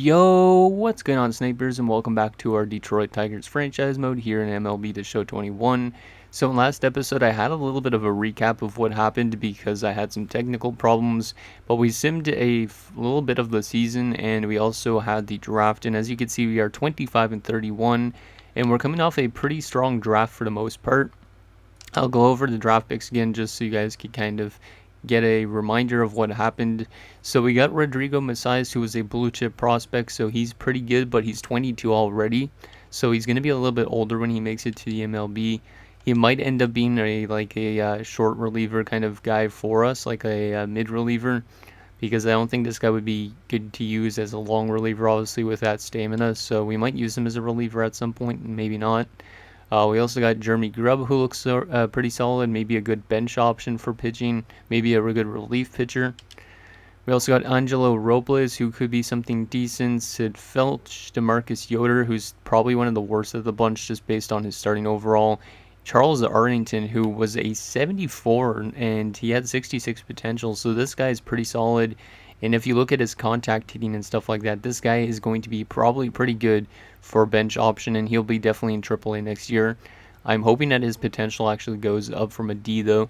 Yo, what's going on, snipers, and welcome back to our Detroit Tigers franchise mode here in MLB The Show 21. So in last episode, I had a little bit of a recap of what happened because I had some technical problems, but we simmed a little bit of the season, and we also had the draft, and as you can see, we are 25 and 31, and we're coming off a pretty strong draft for the most part. I'll go over the draft picks again just so you guys can kind of get a reminder of what happened. So we got Rodrigo Mesias, who was a blue chip prospect, so he's pretty good, but he's 22 already. So he's going to be a little bit older when he makes it to the MLB. He might end up being a short reliever kind of guy for us, like a mid reliever, because I don't think this guy would be good to use as a long reliever, obviously, with that stamina. So we might use him as a reliever at some point, maybe not. We also got Jeremy Grubb, who looks pretty solid, maybe a good bench option for pitching, maybe a good relief pitcher. We also got Angelo Robles, who could be something decent, Sid Felch, DeMarcus Yoder, who's probably one of the worst of the bunch just based on his starting overall, Charles Arlington, who was a 74 and he had 66 potential, so this guy is pretty solid. And if you look at his contact hitting and stuff like that, this guy is going to be probably pretty good for a bench option, and he'll be definitely in AAA next year. I'm hoping that his potential actually goes up from a D, though.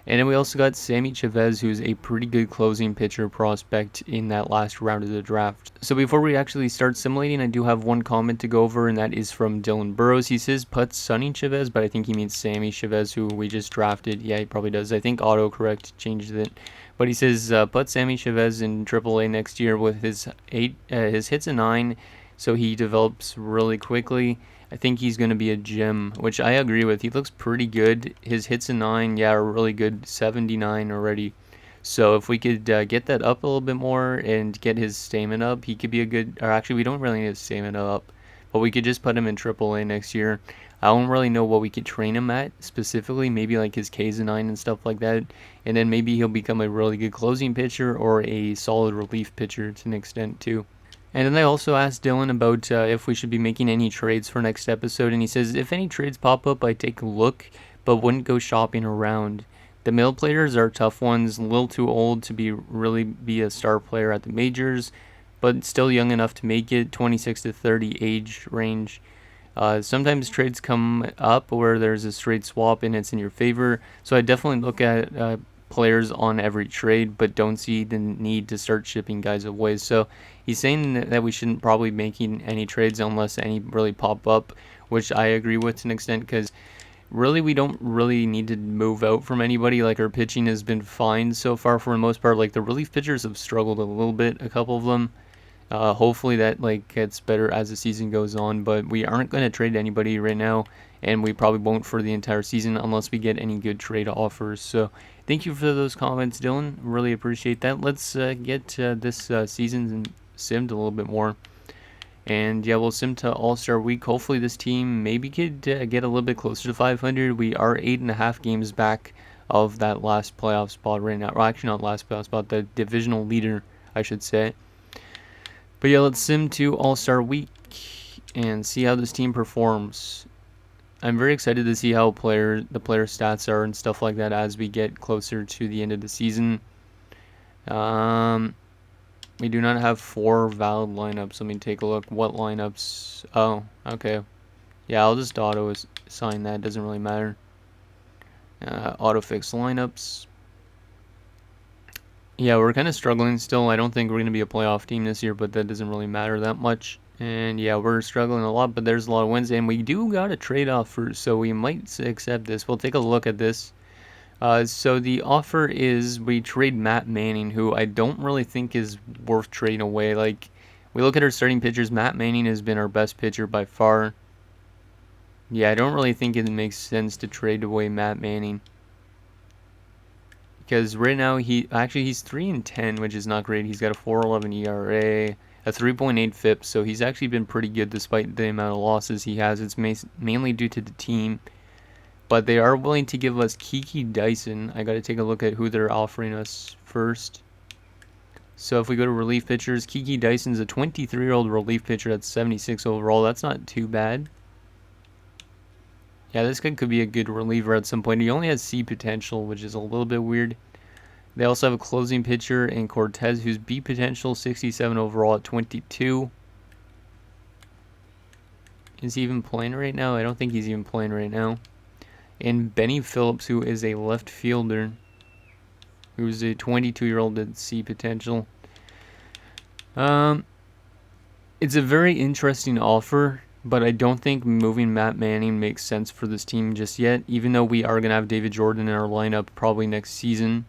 And then we also got Sammy Chavez, who's a pretty good closing pitcher prospect in that last round of the draft. So before we actually start simulating, I do have one comment to go over, and that is from Dylan Burrows. He says put Sonny Chavez, but I think he means Sammy Chavez, who we just drafted. Yeah, he probably does. I think autocorrect changed it. But he says put Sammy Chavez in AAA next year with his hits a 9, so he develops really quickly. I think he's going to be a gem, which I agree with. He looks pretty good. His hits a 9, yeah, are really good, 79 already. So if we could get that up a little bit more and get his stamina up, he could be a good, or actually we don't really need his stamina up, but we could just put him in AAA next year. I don't really know what we could train him at specifically, maybe like his K's a 9 and stuff like that, and then maybe he'll become a really good closing pitcher or a solid relief pitcher to an extent too. And then I also asked Dylan about if we should be making any trades for next episode, and he says if any trades pop up, I take a look, but wouldn't go shopping around. The middle players are tough ones, a little too old to really be a star player at the majors, but still young enough to make it, 26 to 30 age range. Sometimes trades come up where there's a straight swap and it's in your favor, so I definitely look at players on every trade, but don't see the need to start shipping guys away. So he's saying that we shouldn't probably be making any trades unless any really pop up, which I agree with to an extent, because really we don't really need to move out from anybody. Like, our pitching has been fine so far for the most part. Like, the relief pitchers have struggled a little bit, a couple of them. Hopefully that gets better as the season goes on, but we aren't going to trade anybody right now, and we probably won't for the entire season unless we get any good trade offers. So thank you for those comments, Dylan. Really appreciate that. Let's get this season simmed a little bit more. And yeah, we'll sim to All-Star Week. Hopefully this team maybe could get a little bit closer to 500. We are 8.5 games back of that last playoff spot right now. Well, actually not last playoff spot, the divisional leader, I should say. But yeah, let's sim to All-Star Week and see how this team performs. I'm very excited to see how the player stats are and stuff like that as we get closer to the end of the season. We do not have 4 valid lineups. Let me take a look. What lineups? Oh, okay. Yeah, I'll just auto assign that. Doesn't really matter. Auto fix lineups. Yeah, we're kind of struggling still. I don't think we're going to be a playoff team this year, but that doesn't really matter that much. And yeah, we're struggling a lot, but there's a lot of wins, and we do got a trade offer, so we might accept this. We'll take a look at this. So the offer is we trade Matt Manning, who I don't really think is worth trading away. Like, we look at our starting pitchers, Matt Manning has been our best pitcher by far. Yeah, I don't really think it makes sense to trade away Matt Manning, because right now he's 3-10, which is not great. He's got a 4.11 ERA, a 3.8 FIP, so he's actually been pretty good despite the amount of losses he has. It's mainly due to the team, but they are willing to give us Kiki Dyson. I got to take a look at who they're offering us first. So if we go to relief pitchers, Kiki Dyson's a 23-year-old relief pitcher that's 76 overall. That's not too bad. Yeah, this guy could be a good reliever at some point. He only has C potential, which is a little bit weird. They also have a closing pitcher in Cortez, who's B potential, 67 overall at 22. Is he even playing right now? I don't think he's even playing right now. And Benny Phillips, who is a left fielder, who's a 22-year-old at C potential. It's a very interesting offer, but I don't think moving Matt Manning makes sense for this team just yet, even though we are going to have David Jordan in our lineup probably next season.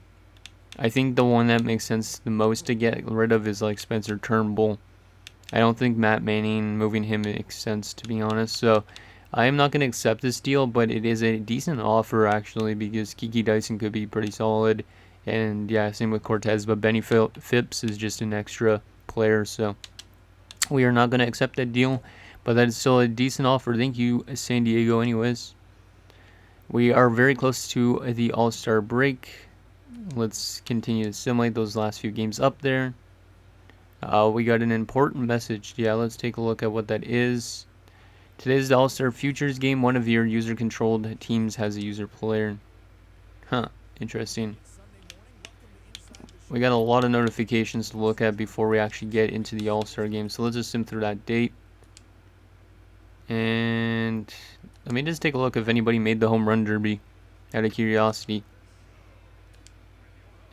I think the one that makes sense the most to get rid of is like Spencer Turnbull. I don't think Matt Manning, moving him makes sense, to be honest. So I am not going to accept this deal, but it is a decent offer actually, because Kiki Dyson could be pretty solid. And yeah, same with Cortez, but Benny Phipps is just an extra player, so we are not going to accept that deal, but that is still a decent offer. Thank you, San Diego, anyways. We are very close to the All-Star break. Let's continue to simulate those last few games up there. We got an important message. Yeah, let's take a look at what that is. Today's the All-Star Futures game. One of your user-controlled teams has a user player. Huh, interesting. We got a lot of notifications to look at before we actually get into the All-Star game. So let's just sim through that date. And let me just take a look if anybody made the home run derby out of curiosity.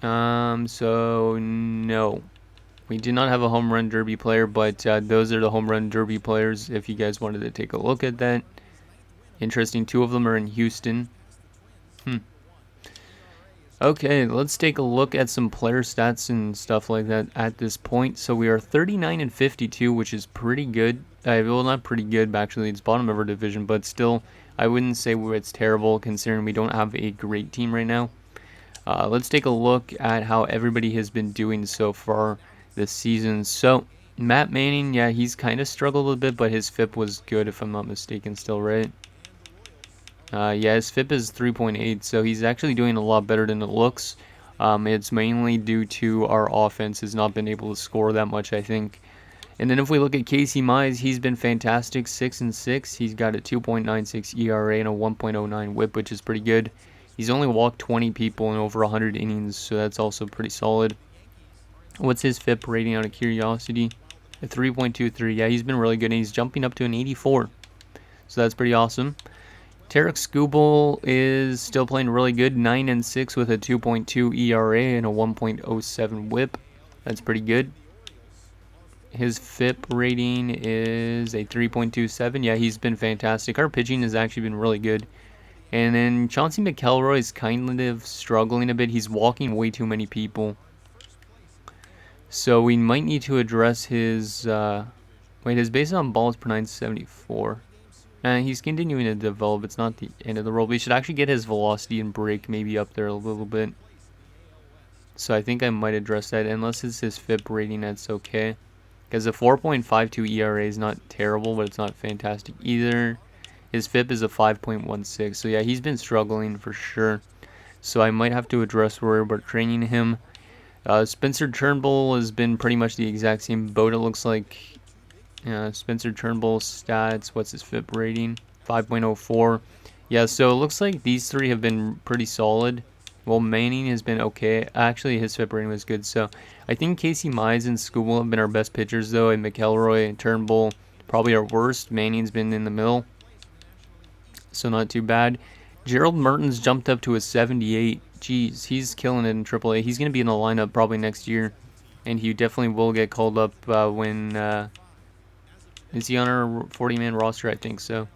So no. We did not have a home run derby player, but those are the home run derby players if you guys wanted to take a look at that. Interesting, 2 of them are in Houston. Okay, let's take a look at some player stats and stuff like that at this point. So we are 39 and 52, which is pretty good. Well, not pretty good, but actually it's bottom of our division, but still, I wouldn't say it's terrible considering we don't have a great team right now. Let's take a look at how everybody has been doing so far this season. So Matt Manning, yeah, he's kind of struggled a bit, but his FIP was good if I'm not mistaken still, right? Yeah, his FIP is 3.8, so he's actually doing a lot better than it looks. It's mainly due to our offense has not been able to score that much, I think. And then if we look at Casey Mize, he's been fantastic, 6-6. He's got a 2.96 ERA and a 1.09 WHIP, which is pretty good. He's only walked 20 people in over 100 innings, so that's also pretty solid. What's his FIP rating out of curiosity? A 3.23. Yeah, he's been really good, and he's jumping up to an 84. So that's pretty awesome. Tarek Skubal is still playing really good, 9-6 with a 2.2 ERA and a 1.07 WHIP. That's pretty good. His FIP rating is a 3.27. Yeah, he's been fantastic. Our pitching has actually been really good. And then Chauncey McElroy is kind of struggling a bit. He's walking way too many people. So we might need to address his... his base on balls per 974. He's continuing to develop. It's not the end of the world. We should actually get his velocity and break maybe up there a little bit. So I think I might address that. Unless it's his FIP rating, that's okay. Because a 4.52 ERA is not terrible, but it's not fantastic either. His FIP is a 5.16. So yeah, he's been struggling for sure. So I might have to address where we're training him. Spencer Turnbull has been pretty much the exact same boat, it looks like. Spencer Turnbull stats, what's his FIP rating? 5.04. Yeah, so it looks like these 3 have been pretty solid. Well, Manning has been okay. Actually, his FIP rating was good. So I think Casey Mize and Skubal have been our best pitchers, though, and McElroy and Turnbull probably our worst. Manning's been in the middle, so not too bad. Gerald Mertens jumped up to a 78. Jeez, he's killing it in AAA. He's going to be in the lineup probably next year, and he definitely will get called up when... Is he on our 40-man roster? I think so.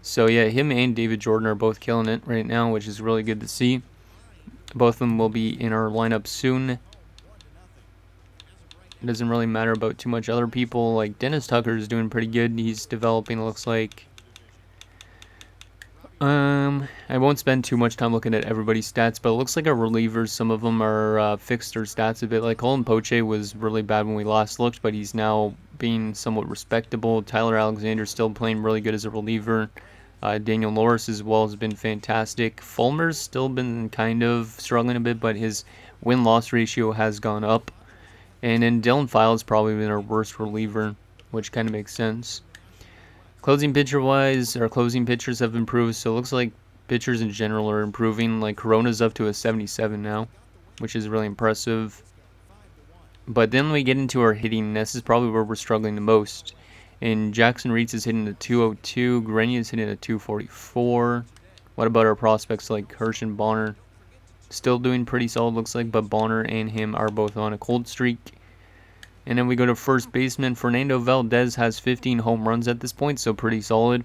So yeah, him and David Jordan are both killing it right now, which is really good to see. Both of them will be in our lineup soon. It doesn't really matter about too much other people. Like Dennis Tucker is doing pretty good. He's developing, it looks like. I won't spend too much time looking at everybody's stats, but it looks like our relievers, some of them are fixed their stats a bit. Like Colin Poche was really bad when we last looked, but he's now being somewhat respectable. Tyler Alexander's still playing really good as a reliever. Daniel Norris as well has been fantastic. Fulmer's still been kind of struggling a bit, but his win-loss ratio has gone up. And then Dylan Files probably been our worst reliever, which kind of makes sense. Closing pitcher-wise, our closing pitchers have improved, so it looks like pitchers in general are improving. Like Corona's up to a 77 now. which is really impressive. But then we get into our hitting, and this is probably where we're struggling the most. And Jackson Reitz is hitting a 202, Grenier is hitting a 244. What about our prospects like Hirsch and Bonner? Still doing pretty solid, looks like, but Bonner and him are both on a cold streak. And then we go to first baseman. Fernando Valdez has 15 home runs at this point, so pretty solid.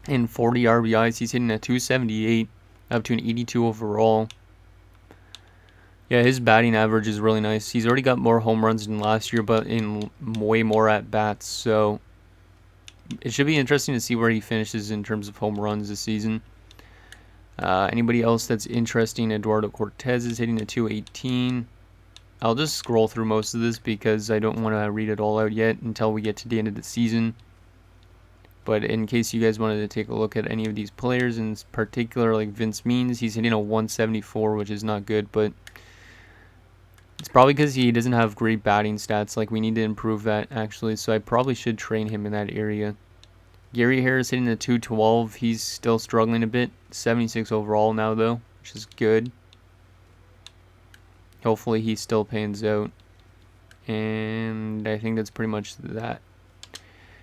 And 40 RBIs. He's hitting a 278, up to an 82 overall. Yeah, his batting average is really nice. He's already got more home runs than last year, but in way more at-bats. So it should be interesting to see where he finishes in terms of home runs this season. Anybody else that's interesting? Eduardo Cortez is hitting a 218. I'll just scroll through most of this because I don't want to read it all out yet until we get to the end of the season. But in case you guys wanted to take a look at any of these players, in particular like Vince Means, he's hitting a 174, which is not good, but it's probably because he doesn't have great batting stats. Like, we need to improve that, actually, so I probably should train him in that area. Gary Harris hitting a 212. He's still struggling a bit. 76 overall now, though, which is good. Hopefully he still pans out. And I think that's pretty much that.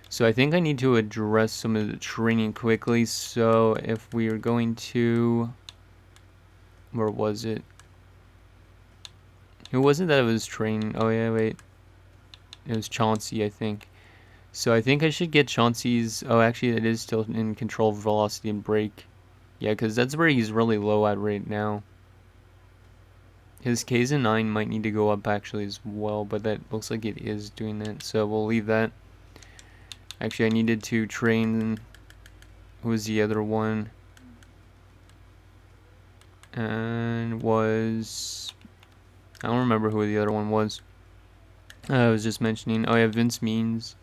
So I think I need to address some of the training quickly. So if we are going to... Where was it? Who was it that I was training? Oh, yeah, wait. It was Chauncey, I think. So I think I should get Chauncey's... Oh, actually, it is still in control of velocity and break. Yeah, because that's where he's really low at right now. His K's a 9 might need to go up, actually, as well. But that looks like it is doing that. So we'll leave that. Actually, I needed to train... Who was the other one? And was... I don't remember who the other one was. I was just mentioning... Oh, yeah, Vince Means.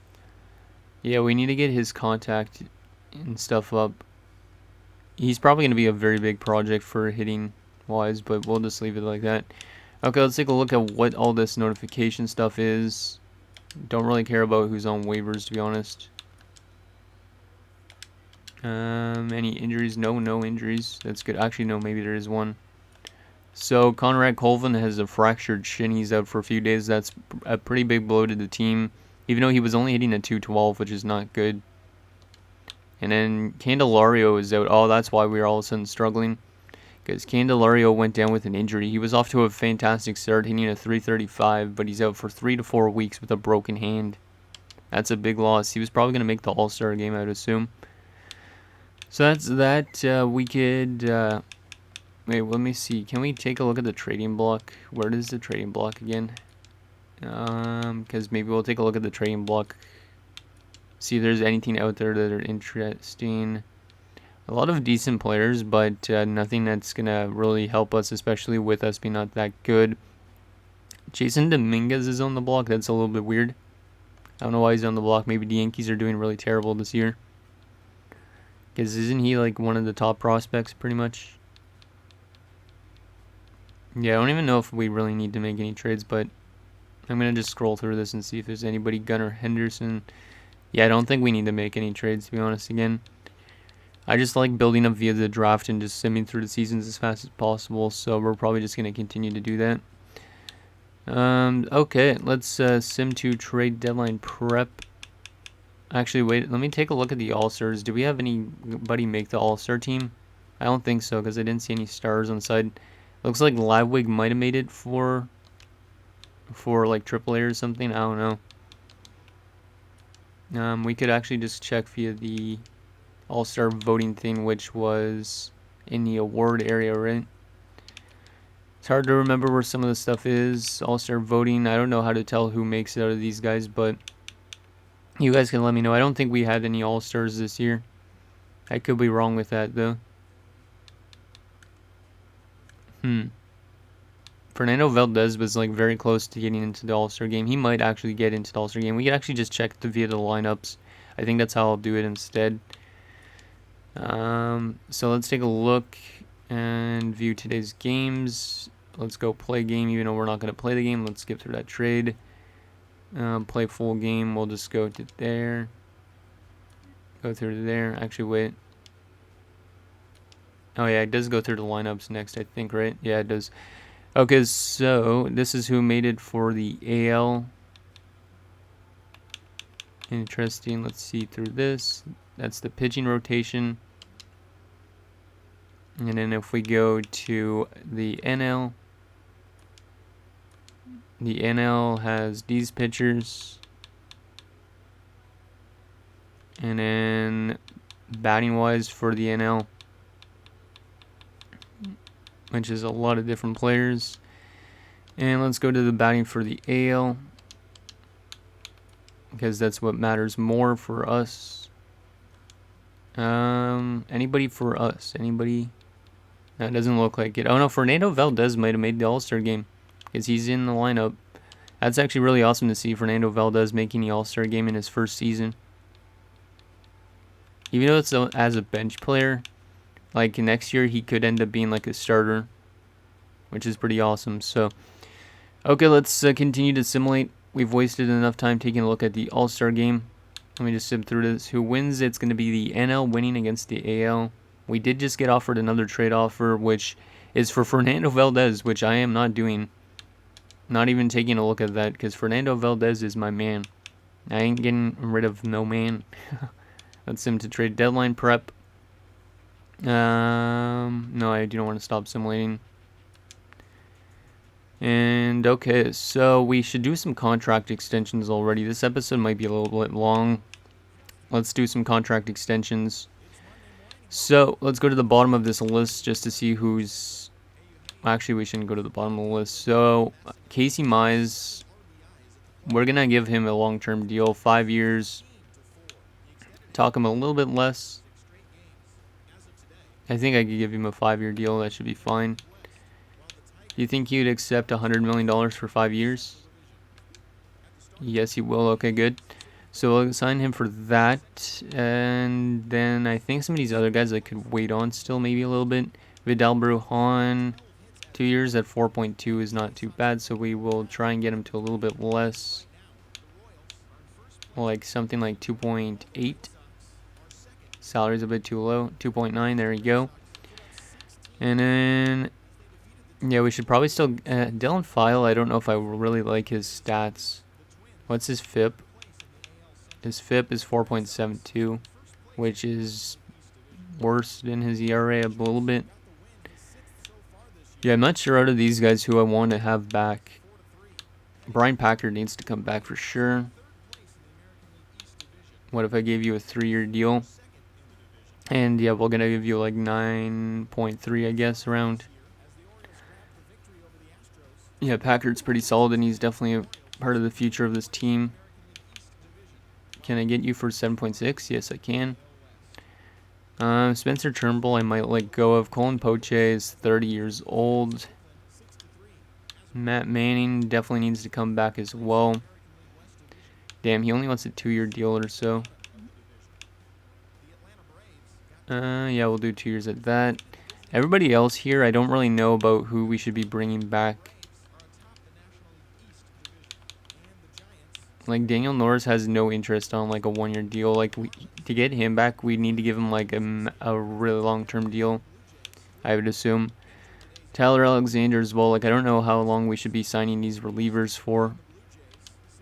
Yeah, we need to get his contact and stuff up. He's probably going to be a very big project for hitting wise, but we'll just leave it like that. Okay, let's take a look at what all this notification stuff is. Don't really care about who's on waivers, to be honest. Any injuries? No injuries. That's good. Actually, no, maybe there is one. So, Conrad Colvin has a fractured shin. He's out for a few days. That's a pretty big blow to the team, even though he was only hitting a 212, which is not good. And then Candelario is out. Oh, that's why we were all of a sudden struggling, because Candelario went down with an injury. He was off to a fantastic start, hitting a 335, but he's out for 3 to 4 weeks with a broken hand. That's a big loss. He was probably going to make the All-Star game, I would assume. So that's that. We could... wait, let me see. Can we take a look at the trading block? Where is the trading block again? Because maybe we'll take a look at the trading block. See if there's anything out there that are interesting. A lot of decent players, but nothing that's going to really help us, especially with us being not that good. Jason Dominguez is on the block. That's a little bit weird. I don't know why he's on the block. Maybe the Yankees are doing really terrible this year. Because isn't he like one of the top prospects pretty much? Yeah, I don't even know if we really need to make any trades, but I'm going to just scroll through this and see if there's anybody. Gunnar Henderson. Yeah, I don't think we need to make any trades, to be honest, again. I just like building up via the draft and just simming through the seasons as fast as possible, so we're probably just going to continue to do that. Okay, let's sim to trade deadline prep. Actually, wait, let me take a look at the All-Stars. Do we have anybody make the All-Star team? I don't think so, because I didn't see any stars on the side. Looks like Livewig might have made it for like AAA or something. I don't know. We could actually just check via the All-Star voting thing, which was in the award area, right? It's hard to remember where some of the stuff is. All-Star voting. I don't know how to tell who makes it out of these guys, but you guys can let me know. I don't think we had any All-Stars this year. I could be wrong with that, though. Fernando Valdez was like very close to getting into the All-Star game. He might actually get into the All-Star game. We could actually just check via the lineups. I think that's how I'll do it instead. So let's take a look and view today's games. Let's go play game, even though we're not going to play the game. Let's skip through that trade. Play full game. We'll just go to there. Go through there. Actually, wait. Oh, yeah, it does go through the lineups next, I think, right? Yeah, it does. Okay, so this is who made it for the AL. Interesting. Let's see through this. That's the pitching rotation. And then if we go to the NL, the NL has these pitchers. And then batting wise for the NL, which is a lot of different players. And let's go to the batting for the AL, because that's what matters more for us. Anybody for us? Anybody? That doesn't look like it. Oh no, Fernando Valdez might have made the All-Star game, because he's in the lineup. That's actually really awesome to see Fernando Valdez making the All-Star game in his first season. Even though it's as a bench player, like next year he could end up being like a starter, which is pretty awesome. So, okay, let's continue to simulate. We've wasted enough time taking a look at the All-Star game. Let me just zip through this. Who wins? It's going to be the NL winning against the AL. We did just get offered another trade offer, which is for Fernando Valdez, which I am not doing. Not even taking a look at that, because Fernando Valdez is my man. I ain't getting rid of no man. Let's sim to trade deadline prep. No, I don't want to stop simulating. And okay, so we should do some contract extensions already. This episode might be a little bit long. Let's do some contract extensions. So let's go to the bottom of this list just to see who's... Actually, we shouldn't go to the bottom of the list. So Casey Mize, we're going to give him a long-term deal, 5 years. Talk him a little bit less. I think I could give him a 5-year deal. That should be fine. Do you think he'd accept $100 million for 5 years? Yes, he will. Okay, good. So we'll sign him for that. And then I think some of these other guys I could wait on still maybe a little bit. Vidal Brujan, 2 years at 4.2 is not too bad. So we will try and get him to a little bit less. Like something like 2.8. Salary's a bit too low. 2.9, there you go. And then, yeah, we should probably still... Dylan File, I don't know if I really like his stats. What's his FIP? His FIP is 4.72, which is worse than his ERA a little bit. Yeah, I'm not sure out of these guys who I want to have back. Brian Packard needs to come back for sure. What if I gave you a 3-year deal? And yeah, we're going to give you like 9.3, I guess, around. Yeah, Packard's pretty solid, and he's definitely a part of the future of this team. Can I get you for 7.6? Yes, I can. Spencer Turnbull, I might let go of. Colin Poche is 30 years old. Matt Manning definitely needs to come back as well. Damn, he only wants a 2-year deal or so. Yeah, we'll do 2 years at that. Everybody else here, I don't really know about who we should be bringing back. Like, Daniel Norris has no interest on, like, a 1-year deal. Like, to get him back, we need to give him, like, a really long-term deal, I would assume. Tyler Alexander as well. Like, I don't know how long we should be signing these relievers for.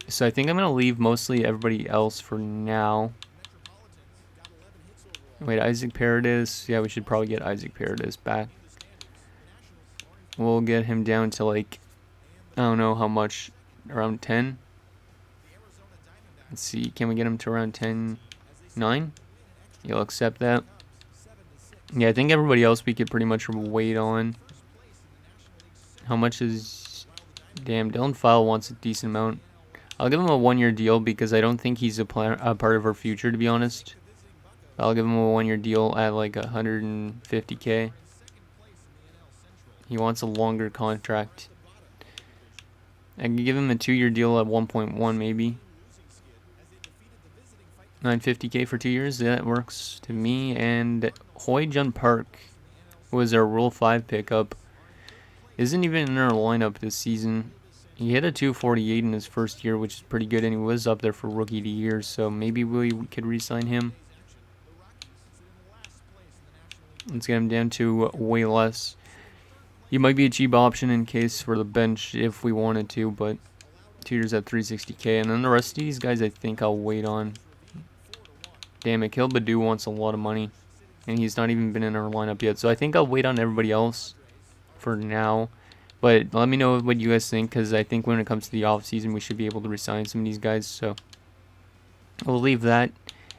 So I think I'm going to leave mostly everybody else for now. Wait, Isaac Paredes. Yeah, we should probably get Isaac Paredes back. We'll get him down to, like, I don't know how much, around 10. Let's see, can we get him to around 10.9? You'll accept that. Yeah, I think everybody else we could pretty much wait on. How much is... Damn, Dylan File wants a decent amount. I'll give him a 1-year deal because I don't think he's a part of our future, to be honest. I'll give him a 1-year deal at like 150K. He wants a longer contract. I can give him a 2-year deal at 1.1 maybe. 950K for 2 years. Yeah, that works to me. And Hoi Jun Park, who was our Rule 5 pickup, isn't even in our lineup this season. He hit a 248 in his first year, which is pretty good, and he was up there for Rookie of the Year, so maybe we could re-sign him. Let's get him down to way less. He might be a cheap option in case for the bench if we wanted to, but 2 years at 360k. And then the rest of these guys I think I'll wait on. Damn it, Badu wants a lot of money. And he's not even been in our lineup yet. So I think I'll wait on everybody else for now. But let me know what you guys think, because I think when it comes to the offseason, we should be able to resign some of these guys. So we'll leave that.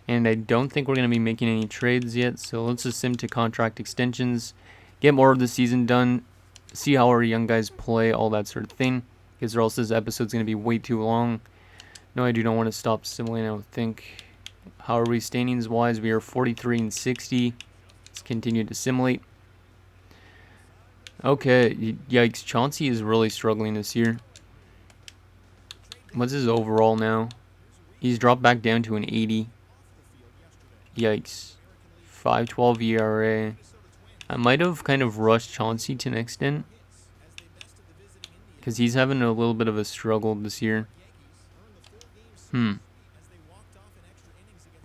And I don't think we're going to be making any trades yet. So let's just sim to contract extensions. Get more of the season done. See how our young guys play, all that sort of thing. Because or else this episode's going to be way too long. No, I do not want to stop simulating, I don't think. How are we standings wise? We are 43 and 60. Let's continue to simulate. Okay, yikes. Chauncey is really struggling this year. What's his overall now? He's dropped back down to an 80. Yikes. 5.12 ERA. I might have kind of rushed Chauncey to an extent, because he's having a little bit of a struggle this year.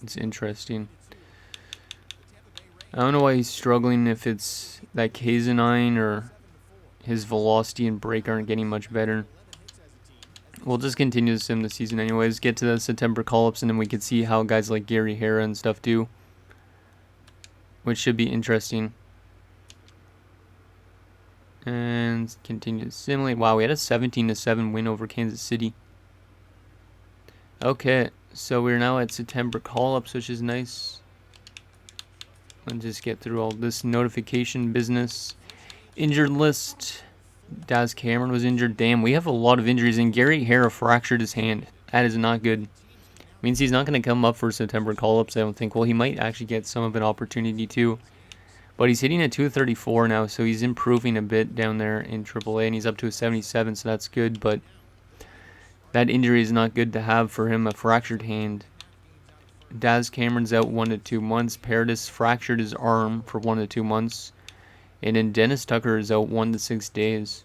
It's interesting. I don't know why he's struggling, if it's that K9 or his velocity and break aren't getting much better. We'll just continue to sim the season anyways. Get to the September call-ups, and then we can see how guys like Gary Hara and stuff do, which should be interesting. And continue to simulate. Wow, we had a 17-7 win over Kansas City. Okay, so we're now at September call-ups, which is nice. Let's just get through all this notification business. Injured list. Daz Cameron was injured. Damn, we have a lot of injuries. And Gary Hara fractured his hand. That is not good. Means he's not going to come up for September call-ups, I don't think. Well, he might actually get some of an opportunity too. But he's hitting a 234 now, so he's improving a bit down there in AAA. And he's up to a 77, so that's good. But that injury is not good to have for him, a fractured hand. Daz Cameron's out 1 to 2 months. Paradis fractured his arm for 1 to 2 months. And then Dennis Tucker is out 1 to 6 days.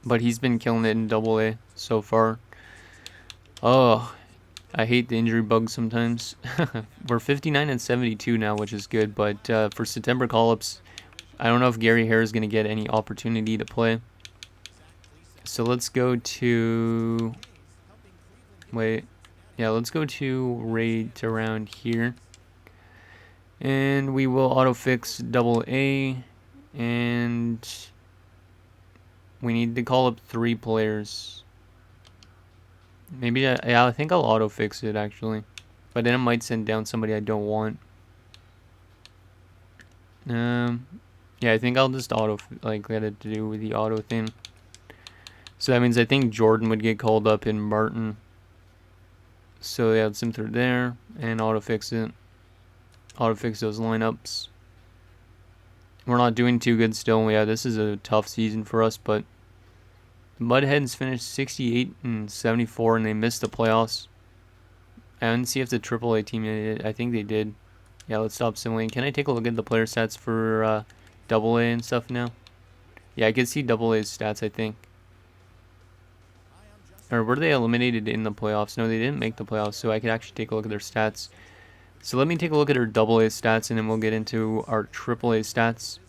But he's been killing it in AA so far. Oh, I hate the injury bug sometimes. We're 59 and 72 now, which is good. But for September call-ups, I don't know if Gary Hara is going to get any opportunity to play. So let's go to... Wait. Yeah, let's go to rate around here. And we will auto-fix AA. And we need to call up 3 players. Maybe, yeah, I think I'll auto-fix it, actually. But then it might send down somebody I don't want. Yeah, I think I'll just let it do with the auto thing. So that means I think Jordan would get called up in Martin. So yeah, let's sim through there and auto-fix it. Auto-fix those lineups. We're not doing too good still. Yeah, this is a tough season for us, but the Mudhens finished 68 and 74, and they missed the playoffs. I didn't see if the AAA team did it. I think they did. Yeah, let's stop simulating. Can I take a look at the player stats for AA and stuff now? Yeah, I can see AA's stats, I think. Or were they eliminated in the playoffs? No, they didn't make the playoffs, so I could actually take a look at their stats. So let me take a look at our AA stats, and then we'll get into our AAA stats.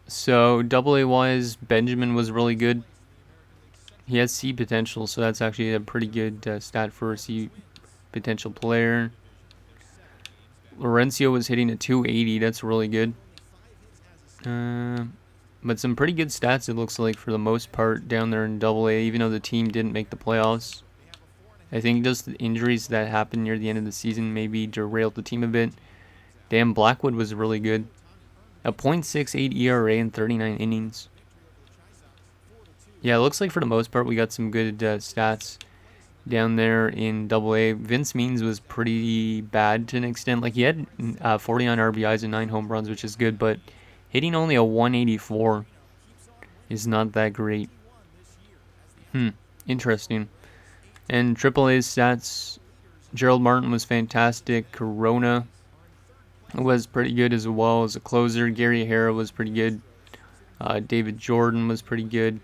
So AA-wise, Benjamin was really good. He has C potential, so that's actually a pretty good stat for a C potential player. Laurencio was hitting a 280. That's really good. But some pretty good stats, it looks like, for the most part down there in AA, even though the team didn't make the playoffs. I think just the injuries that happened near the end of the season maybe derailed the team a bit. Damn, Blackwood was really good. A .68 ERA in 39 innings. Yeah, it looks like for the most part we got some good stats down there in AA. Vince Means was pretty bad to an extent. Like, he had 49 RBIs and 9 home runs, which is good, but hitting only a 184 is not that great. Interesting. And AAA's stats, Gerald Martin was fantastic. Corona was pretty good as well as a closer. Gary Hara was pretty good. David Jordan was pretty good.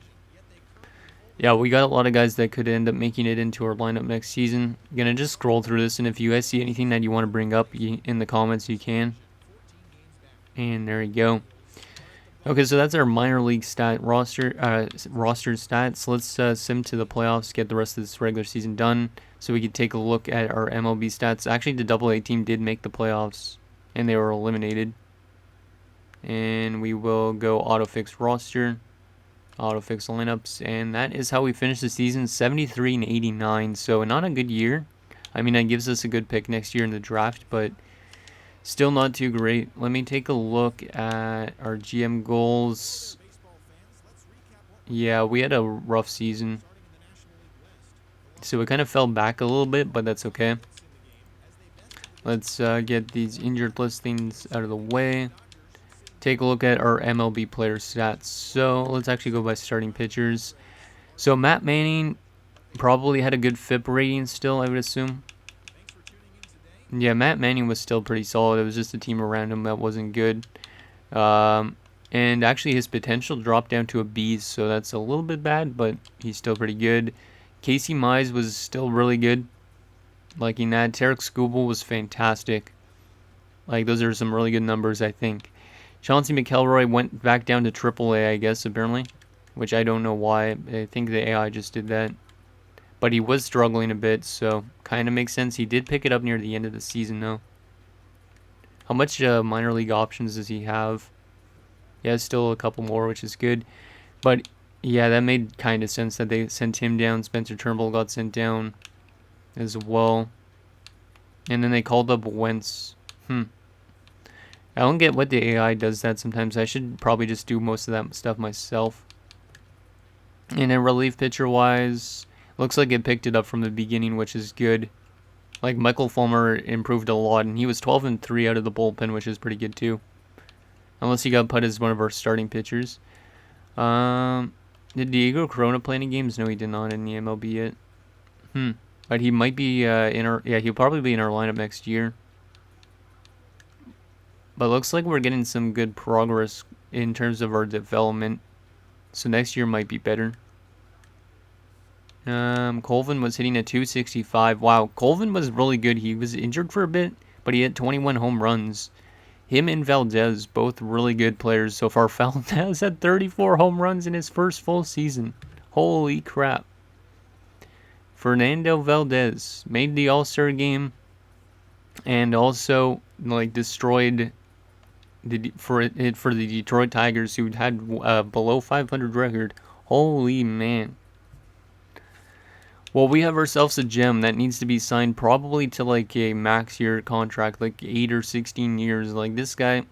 Yeah, we got a lot of guys that could end up making it into our lineup next season. I'm going to just scroll through this, and if you guys see anything that you want to bring up in the comments, you can. And there you go. Okay, so that's our minor league roster stats. Let's sim to the playoffs, get the rest of this regular season done, so we can take a look at our MLB stats. Actually, the Double-A team did make the playoffs, and they were eliminated. And we will go autofix roster, autofix lineups, and that is how we finish the season, 73 and 89. So not a good year. I mean, that gives us a good pick next year in the draft, but still not too great. Let me take a look at our GM goals. Yeah, we had a rough season, so we kind of fell back a little bit, but that's okay. Let's get these injured listings out of the way. Take a look at our MLB player stats. So let's actually go by starting pitchers. So Matt Manning probably had a good FIP rating still, I would assume. Yeah, Matt Manning was still pretty solid. It was just the team around him that wasn't good. And actually his potential dropped down to a B, so that's a little bit bad, but he's still pretty good. Casey Mize was still really good. Liking that. Tarek Skubal was fantastic. Like, those are some really good numbers, I think. Chauncey McElroy went back down to AAA, I guess, apparently. Which I don't know why. I think the AI just did that. But he was struggling a bit, so kind of makes sense. He did pick it up near the end of the season, though. How much minor league options does he have? He has still a couple more, which is good. But, yeah, that made kind of sense that they sent him down. Spencer Turnbull got sent down as well. And then they called up Wentz. I don't get what the AI does that sometimes. I should probably just do most of that stuff myself. And then relief pitcher-wise, looks like it picked it up from the beginning, which is good. Like, Michael Fulmer improved a lot, and he was 12 and 3 out of the bullpen, which is pretty good too. Unless he got put as one of our starting pitchers. Did Diego Corona play any games? No, he did not in the MLB yet. But he might be in our... Yeah, he'll probably be in our lineup next year. But looks like we're getting some good progress in terms of our development. So next year might be better. Colvin was hitting a 265. Wow, Colvin was really good. He was injured for a bit, but he hit 21 home runs. Him and Valdez, both really good players so far. Valdez had 34 home runs in his first full season. Holy crap. Fernando Valdez made the All-Star game and also like destroyed for the Detroit Tigers, who had below 500 record. Holy man. Well, we have ourselves a gem that needs to be signed probably to like a max year contract, like 8 or 16 years. Like, this guy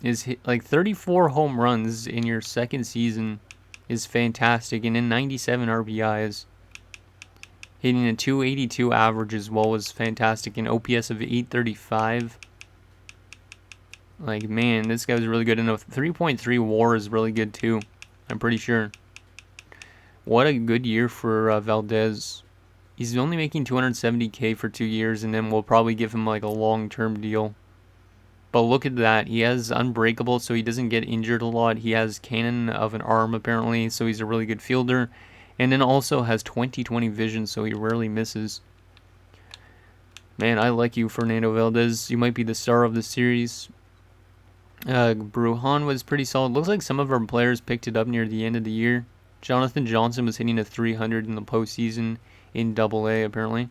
is like 34 home runs in your second season is fantastic, and in 97 RBIs. Hitting a 282 average as well was fantastic, an OPS of 835. Like, man, this guy was really good. And a 3.3 WAR is really good too, I'm pretty sure. What a good year for Valdez. He's only making $270K for 2 years, and then we'll probably give him like a long-term deal. But look at that. He has Unbreakable, so he doesn't get injured a lot. He has Cannon of an Arm, apparently, so he's a really good fielder. And then also has 20/20 vision, so he rarely misses. Man, I like you, Fernando Valdez. You might be the star of the series. Brujan was pretty solid. Looks like some of our players picked it up near the end of the year. Jonathan Johnson was hitting a 300 in the postseason in Double-A, apparently.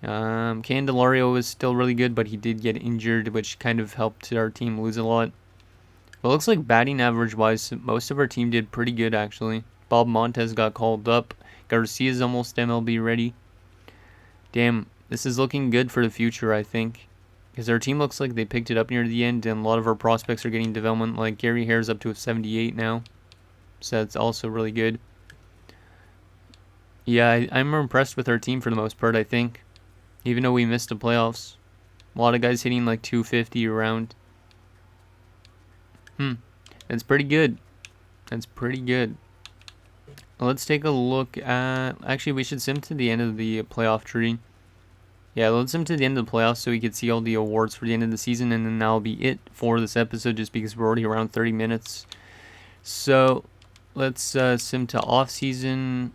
Candelario was still really good, but he did get injured, which kind of helped our team lose a lot. But it looks like batting average-wise, most of our team did pretty good, actually. Bob Montez got called up. Garcia's almost MLB ready. Damn, this is looking good for the future, I think. Because our team looks like they picked it up near the end, and a lot of our prospects are getting development. Like, Gary Hare's up to a 78 now. So that's also really good. Yeah, I'm impressed with our team for the most part, I think. Even though we missed the playoffs. A lot of guys hitting like 250 around. That's pretty good. That's pretty good. Let's take a look at... Actually, we should sim to the end of the playoff tree. Yeah, let's sim to the end of the playoffs so we can see all the awards for the end of the season. And then that'll be it for this episode, just because we're already around 30 minutes. So, let's sim to off-season.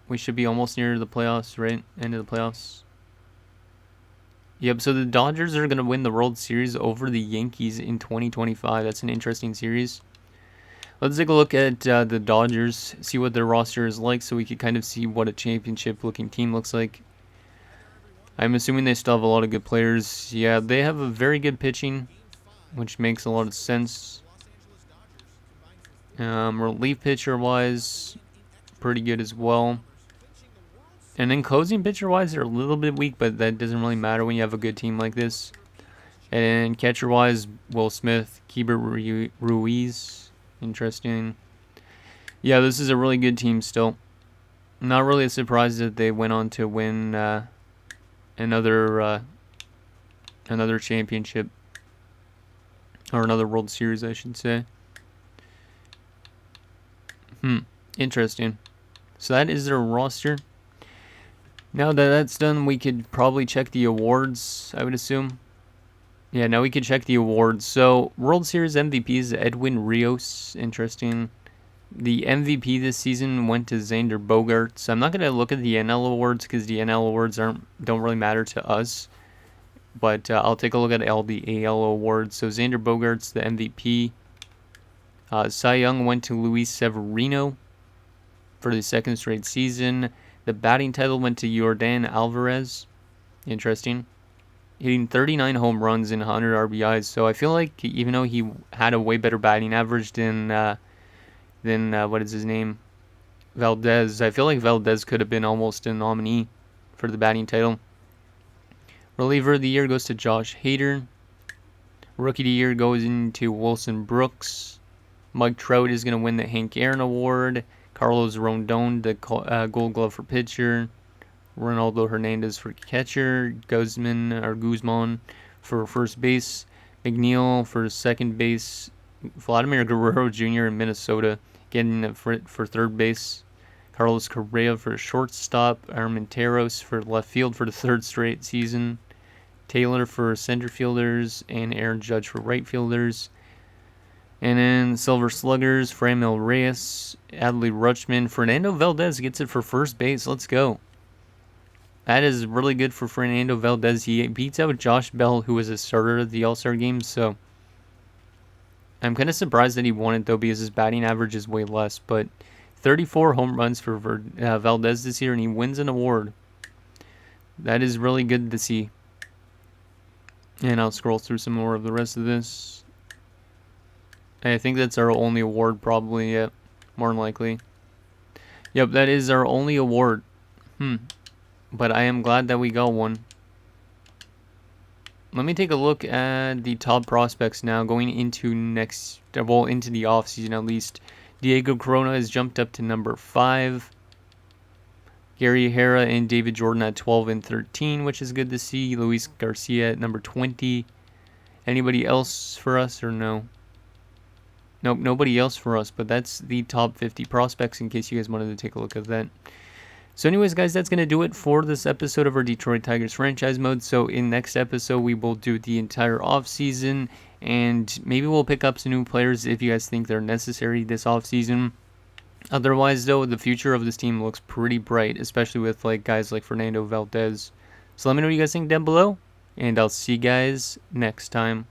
We should be almost near the playoffs, right? End of the playoffs. Yep, so the Dodgers are going to win the World Series over the Yankees in 2025. That's an interesting series. Let's take a look at the Dodgers, see what their roster is like so we can kind of see what a championship-looking team looks like. I'm assuming they still have a lot of good players. Yeah, they have a very good pitching, which makes a lot of sense. Relief pitcher-wise, pretty good as well. And then closing pitcher-wise, they're a little bit weak, but that doesn't really matter when you have a good team like this. And catcher-wise, Will Smith, Keibert Ruiz, interesting. Yeah, this is a really good team still. Not really surprised that they went on to win another championship, or another World Series, I should say. Interesting. So that is their roster. Now that that's done, we could probably check the awards, I would assume. Yeah, now we can check the awards. So, World Series MVP is Edwin Rios. Interesting. The MVP this season went to Xander Bogaerts. I'm not going to look at the NL awards because the NL awards don't really matter to us. But I'll take a look at all the AL awards. So, Xander Bogaerts, the MVP. Cy Young went to Luis Severino for the second straight season. The batting title went to Yordan Alvarez. Interesting. Hitting 39 home runs and 100 RBIs. So I feel like even though he had a way better batting average than what is his name, Valdez, I feel like Valdez could have been almost a nominee for the batting title. Reliever of the year goes to Josh Hader. Rookie of the year goes into Wilson Brooks. Mike Trout is going to win the Hank Aaron Award. Carlos Rondon, the Gold Glove for pitcher. Ronaldo Hernandez for catcher, Guzman for first base, McNeil for second base, Vladimir Guerrero Jr. in Minnesota getting for third base, Carlos Correa for shortstop, Armenteros for left field for the third straight season, Taylor for center fielders, and Aaron Judge for right fielders. And then Silver Sluggers, Franmil Reyes, Adley Rutschman, Fernando Valdez gets it for first base. Let's go. That is really good for Fernando Valdez. He beats out Josh Bell, who was a starter at the All-Star game. So I'm kind of surprised that he won it, though, because his batting average is way less. But 34 home runs for Valdez this year, and he wins an award. That is really good to see. And I'll scroll through some more of the rest of this. I think that's our only award, probably, yet. More than likely. Yep, that is our only award. But I am glad that we got one. Let me take a look at the top prospects now, going into into the offseason at least. Diego Corona has jumped up to number 5. Gary Hara and David Jordan at 12 and 13, which is good to see. Luis Garcia at number 20. Anybody else for us or no? Nope, nobody else for us, but that's the top 50 prospects in case you guys wanted to take a look at that. So anyways, guys, that's going to do it for this episode of our Detroit Tigers franchise mode. So in next episode, we will do the entire offseason, and maybe we'll pick up some new players if you guys think they're necessary this offseason. Otherwise, though, the future of this team looks pretty bright, especially with guys like Fernando Valdez. So let me know what you guys think down below, and I'll see you guys next time.